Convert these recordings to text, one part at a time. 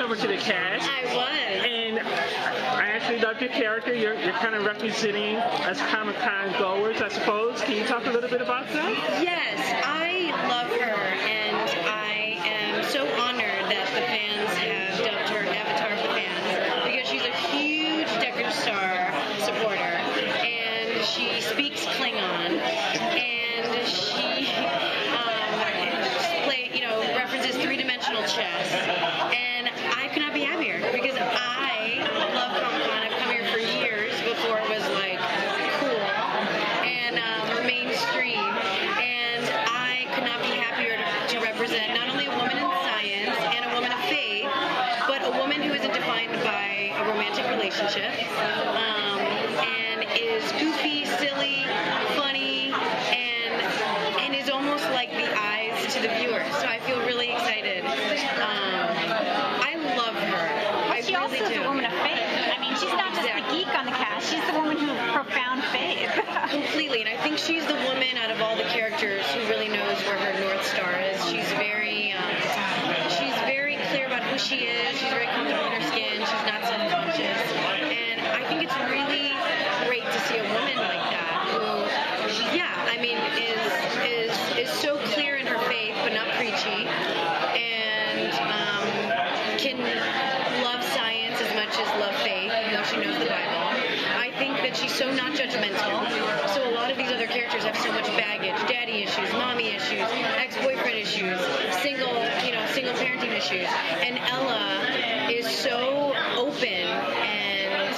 over to the cast. I was. And I actually loved your character. You're kind of representing us Comic-Con goers, I suppose. Can you talk a little bit about that? Yes, I love her, and I am so honored that the fans have dubbed her Avatar of the Fans, because she's a huge Decker Star supporter, and she speaks Klingon, and she references three-dimensional chess, and I could not be happier, because I love Comic-Con. I've come here for years before it was like cool and mainstream, and I could not be happier to represent not only a woman in science and a woman of faith, but a woman who isn't defined by a romantic relationship, and is goofy, silly, funny, and is almost like the eyes to the viewer. So I feel really excited. I love her. She also is a woman of faith. I mean, she's not just the geek on the cast. She's the woman who has profound faith. Completely. And I think she's the woman out of all the characters who really knows where her North Star is. She's very clear about who she is. She's very comfortable in her skin. She's not self-conscious. And I think it's really great to see a woman like that who, is so clear in her faith, but not preachy, and can love science as much as love faith, even though she knows the Bible. I think that she's so not judgmental. So a lot of these other characters have so much baggage, daddy issues, mommy issues, ex-boyfriend issues, single parenting issues. And Ella is so open and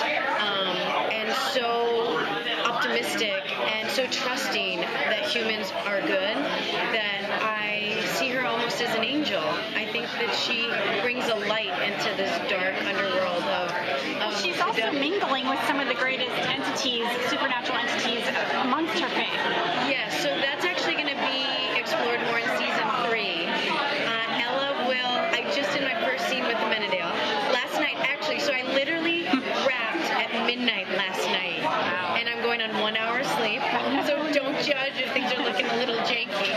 so optimistic and so trusting that humans are good, that I see her almost as an angel. I think that she brings a light into this dark underworld of she's also mingling with some of the greatest entities, supernatural entities amongst her faith. Yes, so that's actually going to be explored more in season 3. Ella will, I just did my first scene with the Menadale last night, actually, so I literally wrapped at midnight last night. Wow. And I'm going on 1 hour sleep, so don't judge if things are looking a little janky.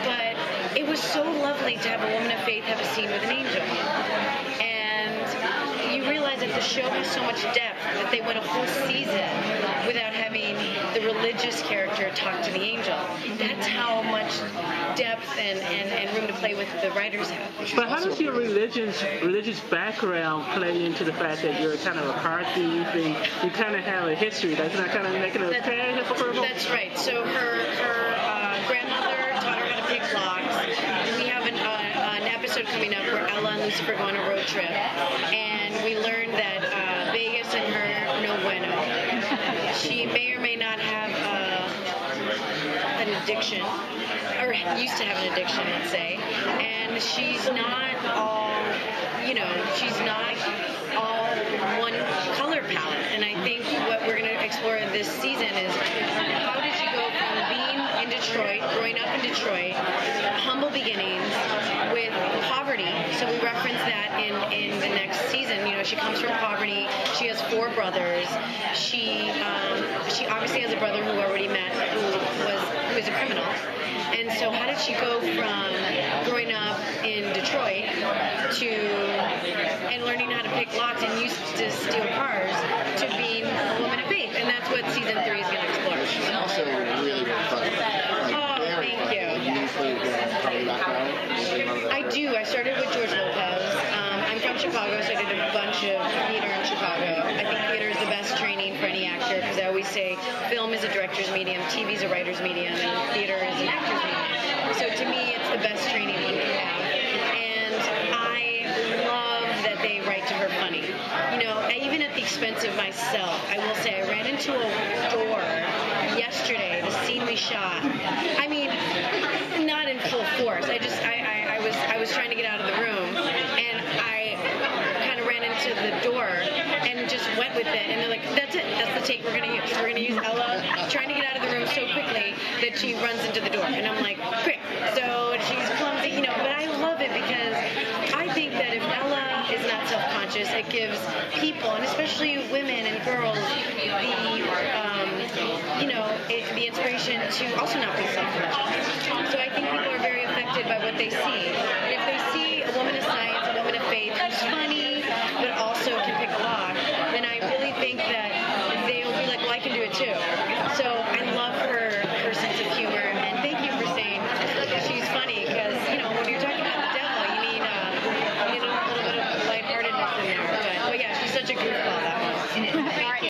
But it was so lovely to have a woman of faith have a scene with an angel. And you realize that the show has so much depth that they went a whole season without having the religious character talk to the angel. That's how much depth and room to play with the writers have. But how does your religious background play into the fact that you're kind of a car thief and you kind of have a history? That's not kind of making it a tad hypocritical? That's right. So her grandmother taught her how to pick locks. We have an episode coming up where Ella and Lucifer go on a road trip, and we learn that Vegas and her no bueno. She may or may not have an addiction, or used to have an addiction, let's say, and she's not all one color palette. And I think what we're going to explore in this season is how did she go from being in Detroit, growing up in Detroit, humble beginnings with poverty. So we reference that in the next season. You know, she comes from poverty. She has 4 brothers. She obviously has a brother who already met who is a criminal. And so how did she go from growing up in Detroit and learning how to pick locks and used to steal cars to being a woman of faith? And that's what season 3 is going to explore. She's also really, really fun. Thank you. I do. I started with George Lopez. I'm from Chicago, so I did a bunch of theater in Chicago. I think theater is the best training for any actor, because I always say film is a director's medium, TV is a writer's medium, and theater is an actor's medium. So to me, it's the best training one can have. And I love that they write to her funny. You know, even at the expense of myself, I will say I ran into a door yesterday, the scene we shot. I mean, not in full force. I was trying to get out of the room, and I kind of ran into the door and just went with it. And they're like, that's it. That's the take we're going to use. We're going to use Ella trying to get out of the room so quickly that she runs into the door. And I'm like, quick. So she's clumsy, you know, but I love it because I think that if Ella is not self-conscious, it gives people, and especially women and girls, the inspiration to also not be self-conscious. So I think people are very affected by what they see. And if they see a woman of science, a woman of faith, who's humor